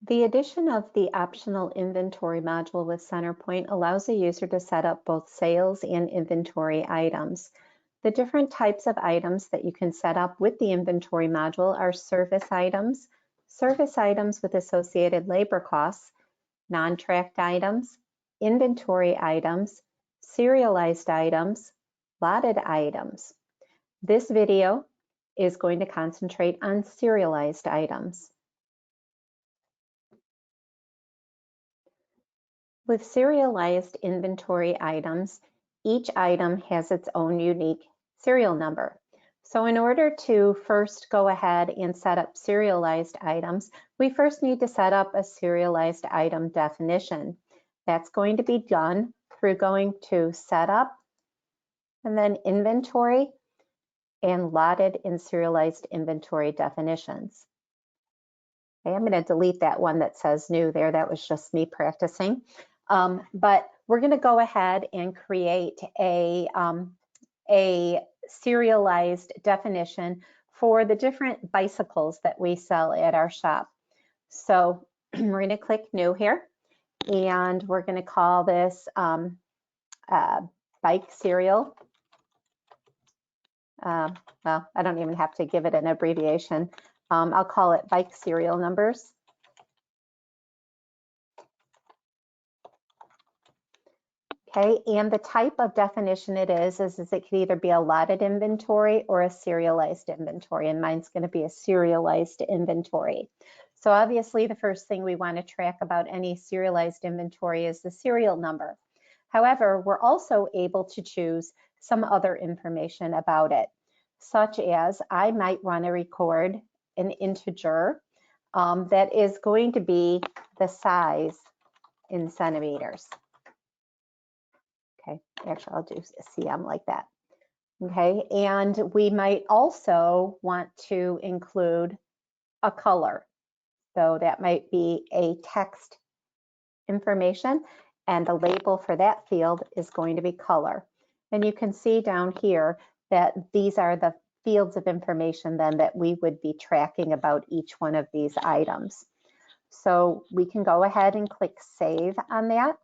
The addition of the optional inventory module with CenterPoint allows a user to set up both sales and inventory items. The different types of items that you can set up with the inventory module are service items with associated labor costs, non-tracked items, inventory items, serialized items, lotted items. This video is going to concentrate on serialized items. With serialized inventory items, each item has its own unique serial number. So in order to first go ahead and set up serialized items, we first need to set up a serialized item definition. That's going to be done through going to Setup, and then Inventory, and Lotted and Serialized Inventory Definitions. Okay, I'm going to delete that one that says new there. That was just me practicing. But we're going to go ahead and create a serialized definition for the different bicycles that we sell at our shop. So we're going to click new here, and we're going to call this bike serial. Well, I don't even have to give it an abbreviation. I'll call it bike serial numbers. Okay, and the type of definition it is it could either be a lotted inventory or a serialized inventory, and mine's going to be a serialized inventory. So obviously the first thing we want to track about any serialized inventory is the serial number. However, we're also able to choose some other information about it, such as I might want to record an integer that is going to be the size in centimeters. Okay, actually I'll do CM like that. Okay, and we might also want to include a color. So that might be a text information, and the label for that field is going to be color. And you can see down here that these are the fields of information then that we would be tracking about each one of these items. So we can go ahead and click save on that.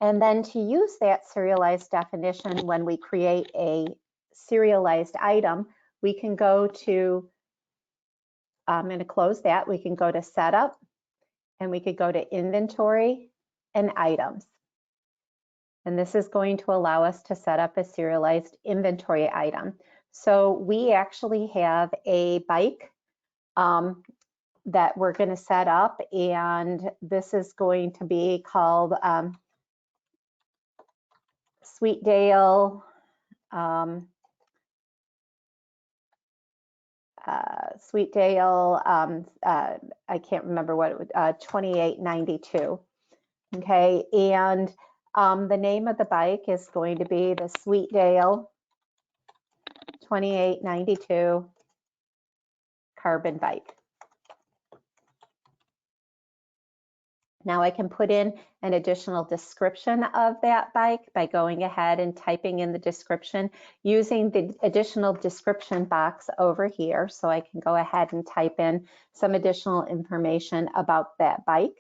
And then to use that serialized definition when we create a serialized item, we can go to, I'm going to close that, we can go to Setup, and we could go to Inventory and Items. And this is going to allow us to set up a serialized inventory item. So we actually have a bike that we're going to set up, and this is going to be called Sweetdale I can't remember what it was, 2892. Okay, and the name of the bike is going to be the Sweetdale 2892 carbon bike. Now I can put in an additional description of that bike by going ahead and typing in the description using the additional description box over here. So I can go ahead and type in some additional information about that bike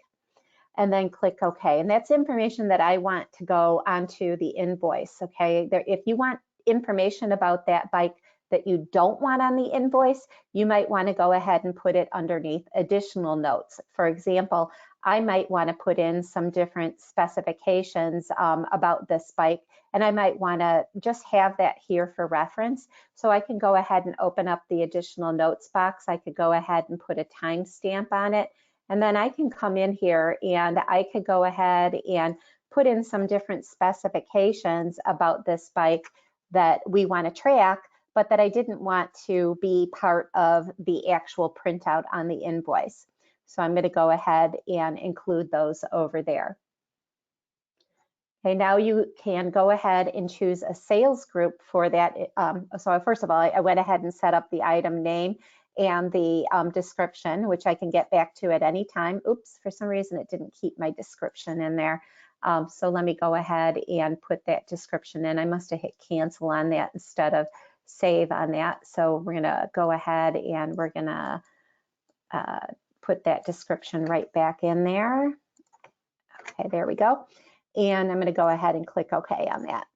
and then click OK. And that's information that I want to go onto the invoice. Okay, if you want information about that bike that you don't want on the invoice, you might want to go ahead and put it underneath additional notes. For example, I might want to put in some different specifications about this bike, and I might want to just have that here for reference. So I can go ahead and open up the additional notes box. I could go ahead and put a timestamp on it, and then I can come in here and I could go ahead and put in some different specifications about this bike that we want to track, but that I didn't want to be part of the actual printout on the invoice. So I'm going to go ahead and include those over there. Okay, now you can go ahead and choose a sales group for that. So first of all, I went ahead and set up the item name and the description, which I can get back to at any time. Oops, for some reason it didn't keep my description in there. So let me go ahead and put that description in. I must have hit cancel on that instead of save on that. So we're going to go ahead and we're going to put that description right back in there. Okay, there we go. And I'm going to go ahead and click OK on that.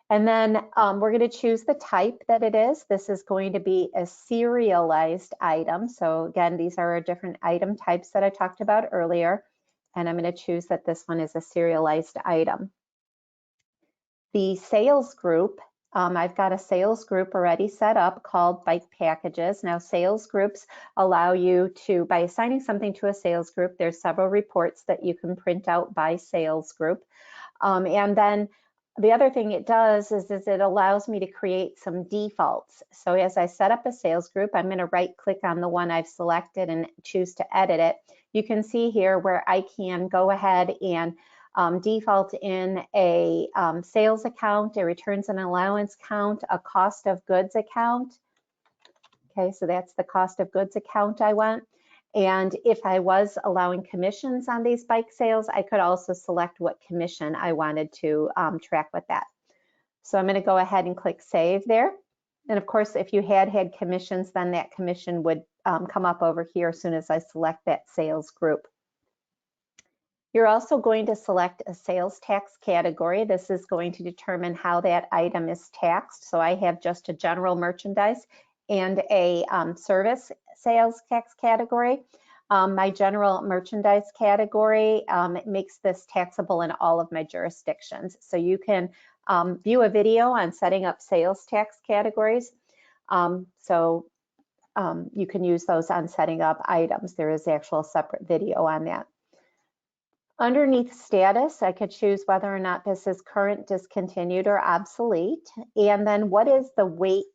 And then we're going to choose the type that it is. This is going to be a serialized item. So again, these are our different item types that I talked about earlier. And I'm going to choose that this one is a serialized item. The sales group, I've got a sales group already set up called Bike Packages. Now, sales groups allow you to, by assigning something to a sales group, there's several reports that you can print out by sales group. And then the other thing it does is it allows me to create some defaults. So as I set up a sales group, I'm going to right click on the one I've selected and choose to edit it. You can see here where I can go ahead and default in a sales account, a returns and allowance count, a cost of goods account. Okay, so that's the cost of goods account I want. And if I was allowing commissions on these bike sales, I could also select what commission I wanted to track with that. So I'm going to go ahead and click Save there. And of course, if you had commissions, then that commission would come up over here as soon as I select that sales group. You're also going to select a sales tax category. This is going to determine how that item is taxed. So I have just a general merchandise and a service sales tax category. My general merchandise category, it makes this taxable in all of my jurisdictions. So you can view a video on setting up sales tax categories. You can use those on setting up items. There is actual separate video on that. Underneath status, I could choose whether or not this is current, discontinued, or obsolete. And then what is the weight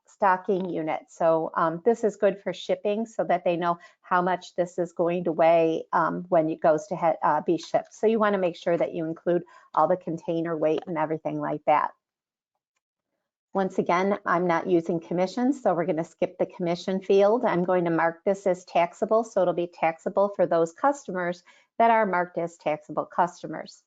stocking unit? So this is good for shipping so that they know how much this is going to weigh when it goes to be shipped. So you want to make sure that you include all the container weight and everything like that. Once again, I'm not using commissions, so we're going to skip the commission field. I'm going to mark this as taxable, so it'll be taxable for those customers that are marked as taxable customers.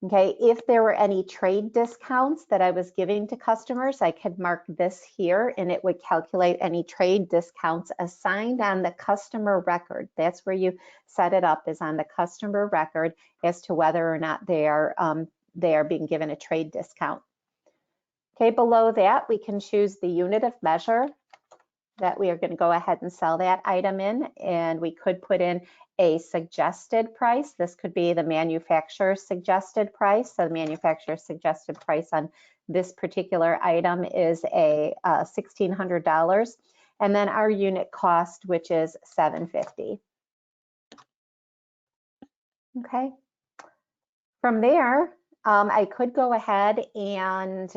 Okay, if there were any trade discounts that I was giving to customers, I could mark this here and it would calculate any trade discounts assigned on the customer record. That's where you set it up, is on the customer record as to whether or not they are being given a trade discount. Okay, below that, we can choose the unit of measure that we are going to go ahead and sell that item in, and we could put in a suggested price. This could be the manufacturer's suggested price. So the manufacturer's suggested price on this particular item is a $1,600, and then our unit cost, which is $750. Okay. From there, I could go ahead and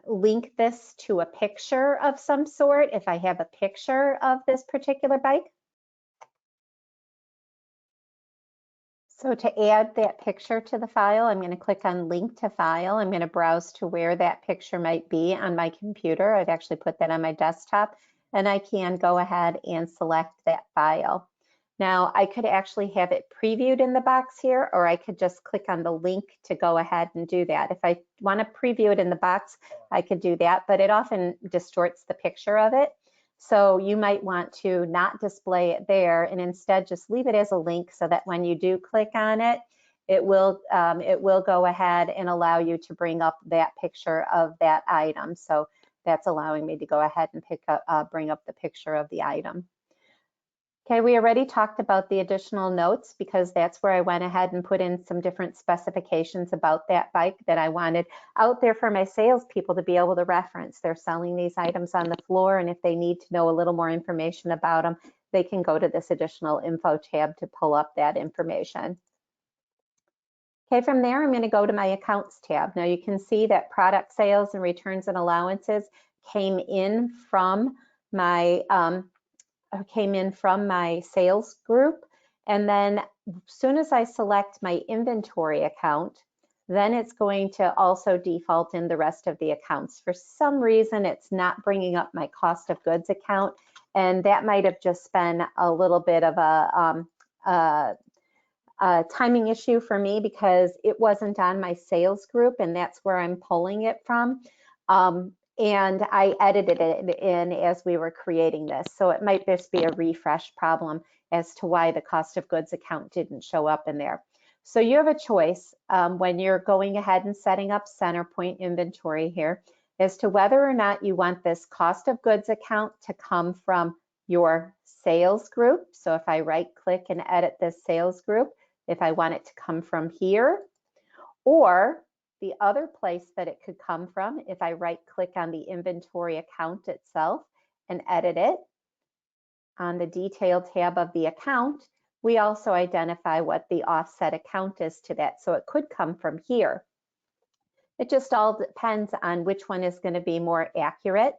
link this to a picture of some sort if I have a picture of this particular bike. So to add that picture to the file, I'm going to click on Link to File. I'm going to browse to where that picture might be on my computer. I've actually put that on my desktop, and I can go ahead and select that file. Now, I could actually have it previewed in the box here, or I could just click on the link to go ahead and do that. If I want to preview it in the box, I could do that, but it often distorts the picture of it. So you might want to not display it there and instead just leave it as a link so that when you do click on it, it will go ahead and allow you to bring up that picture of that item. So that's allowing me to go ahead and bring up the picture of the item. Okay, we already talked about the additional notes because that's where I went ahead and put in some different specifications about that bike that I wanted out there for my salespeople to be able to reference. They're selling these items on the floor, and if they need to know a little more information about them, they can go to this additional info tab to pull up that information. Okay, from there, I'm going to go to my accounts tab. Now you can see that product sales and returns and allowances came in from my sales group. And then as soon as I select my inventory account, then it's going to also default in the rest of the accounts. For some reason, it's not bringing up my cost of goods account. And that might have just been a little bit of a timing issue for me because it wasn't on my sales group, and that's where I'm pulling it from. and I edited it in as we were creating this. So it might just be a refresh problem as to why the cost of goods account didn't show up in there. So you have a choice when you're going ahead and setting up CenterPoint inventory here as to whether or not you want this cost of goods account to come from your sales group. So if I right click and edit this sales group, if I want it to come from here, or the other place that it could come from, if I right click on the inventory account itself and edit it, on the detail tab of the account, we also identify what the offset account is to that. So it could come from here. It just all depends on which one is going to be more accurate.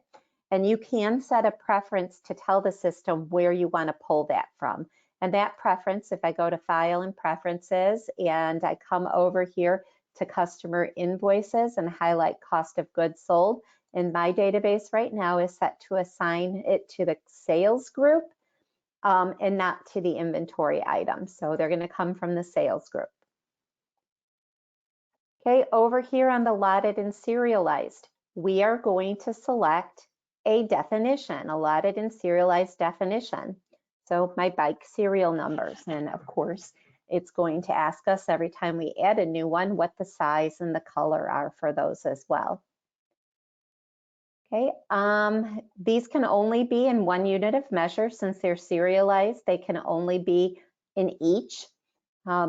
And you can set a preference to tell the system where you want to pull that from. And that preference, if I go to File and Preferences and I come over here to Customer Invoices and highlight Cost of Goods Sold, in my database right now is set to assign it to the sales group and not to the inventory items. So they're going to come from the sales group. Okay, over here on the Allotted and Serialized, we are going to select a definition, allotted and serialized definition. So my bike serial numbers, and of course, it's going to ask us every time we add a new one what the size and the color are for those as well. Okay, these can only be in one unit of measure since they're serialized. They can only be in each.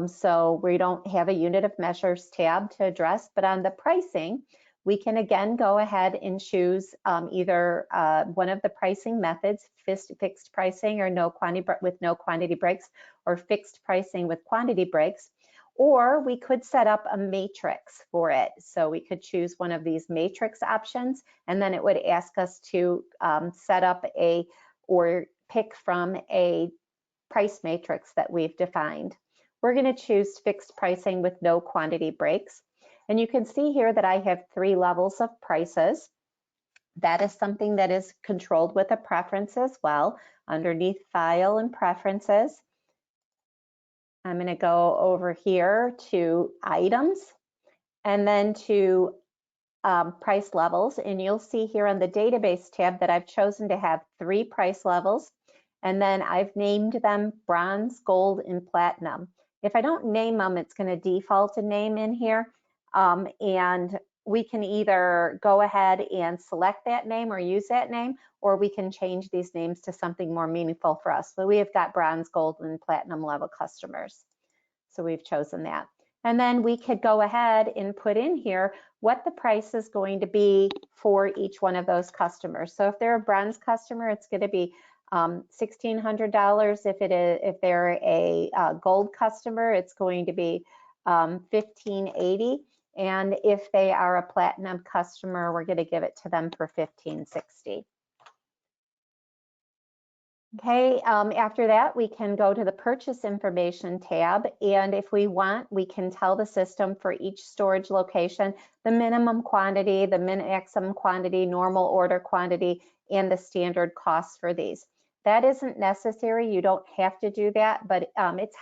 So we don't have a unit of measures tab to address, but on the pricing, we can again go ahead and choose either one of the pricing methods, fixed pricing or no quantity breaks, or fixed pricing with quantity breaks, or we could set up a matrix for it. So we could choose one of these matrix options, and then it would ask us to set up or pick from a price matrix that we've defined. We're going to choose fixed pricing with no quantity breaks. And you can see here that I have 3 levels of prices. That is something that is controlled with a preference as well. Underneath File and Preferences, I'm going to go over here to Items and then to Price Levels. And you'll see here on the Database tab that I've chosen to have 3 price levels. And then I've named them Bronze, Gold, and Platinum. If I don't name them, it's going to default a name in here. And we can either go ahead and select that name or use that name, or we can change these names to something more meaningful for us. So we have got Bronze, Gold, and Platinum level customers. So we've chosen that. And then we could go ahead and put in here what the price is going to be for each one of those customers. So if they're a Bronze customer, it's going to be $1,600. If they're a Gold customer, it's going to be $1,580. And if they are a Platinum customer, we're going to give it to them for $1,560. Okay, after that, we can go to the Purchase Information tab, and if we want, we can tell the system for each storage location the minimum quantity, the maximum quantity, normal order quantity, and the standard costs for these. That isn't necessary. You don't have to do that, but it's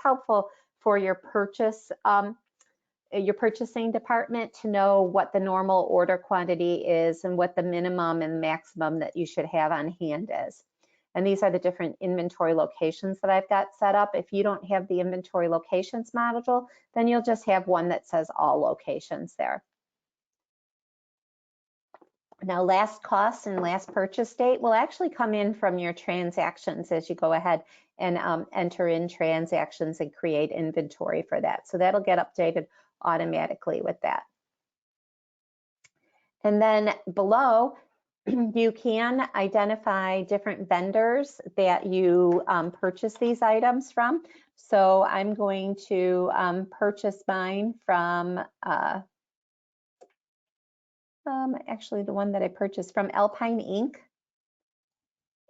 helpful for your purchasing department to know what the normal order quantity is and what the minimum and maximum that you should have on hand is. And these are the different inventory locations that I've got set up. If you don't have the inventory locations module, then you'll just have one that says all locations there. Now, last cost and last purchase date will actually come in from your transactions as you go ahead and enter in transactions and create inventory for that. So that'll get updated automatically with that. And then below, you can identify different vendors that you purchase these items from. So I'm going to purchase mine from, actually the one that I purchased from Alpine Inc.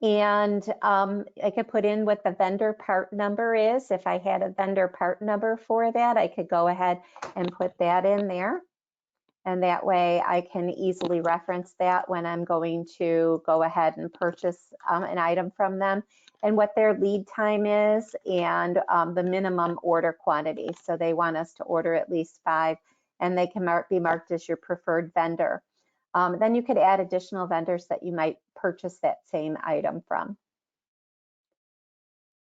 And I could put in what the vendor part number is. If I had a vendor part number for that, I could go ahead and put that in there. And that way I can easily reference that when I'm going to go ahead and purchase an item from them, and what their lead time is, and the minimum order quantity. So they want us to order at least 5, and they can be marked as your preferred vendor. Then you could add additional vendors that you might purchase that same item from.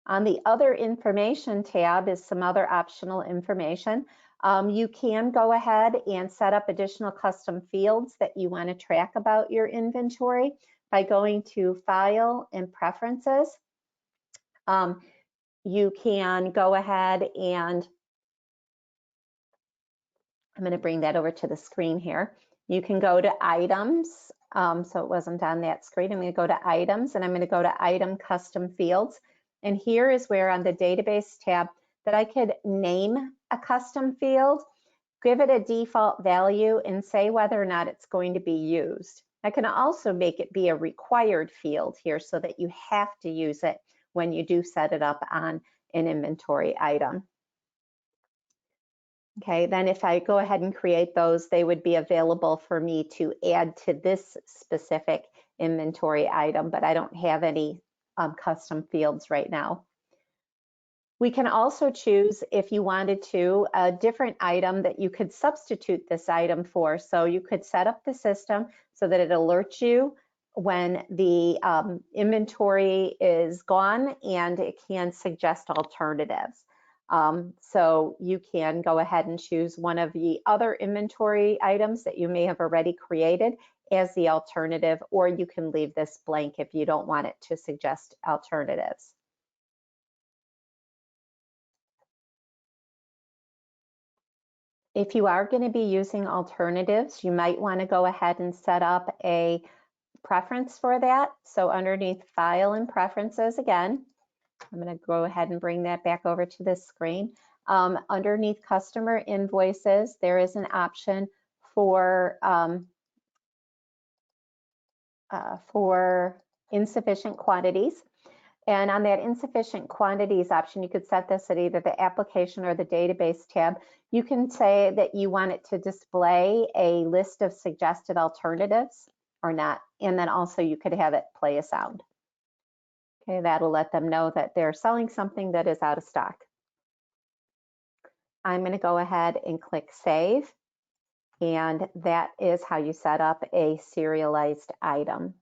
On the other information tab is some other optional information. You can go ahead and set up additional custom fields that you want to track about your inventory by going to File and Preferences. You can go ahead and I'm going to bring that over to the screen here. You can go to Items. So it wasn't on that screen. I'm going to go to Items and I'm going to go to Item Custom Fields. And here is where on the Database tab that I could name a custom field, give it a default value, and say whether or not it's going to be used. I can also make it be a required field here so that you have to use it when you do set it up on an inventory item. Okay, then if I go ahead and create those, they would be available for me to add to this specific inventory item, but I don't have any custom fields right now. We can also choose, if you wanted to, a different item that you could substitute this item for. So you could set up the system so that it alerts you when the inventory is gone, and it can suggest alternatives. So you can go ahead and choose one of the other inventory items that you may have already created as the alternative, or you can leave this blank if you don't want it to suggest alternatives. If you are going to be using alternatives, you might want to go ahead and set up a preference for that. So underneath File and Preferences again, I'm going to go ahead and bring that back over to this screen. Underneath Customer Invoices, there is an option for insufficient quantities. And on that insufficient quantities option, you could set this at either the application or the database tab. You can say that you want it to display a list of suggested alternatives or not. And then also you could have it play a sound. Okay, that'll let them know that they're selling something that is out of stock. I'm going to go ahead and click Save. And that is how you set up a serialized item.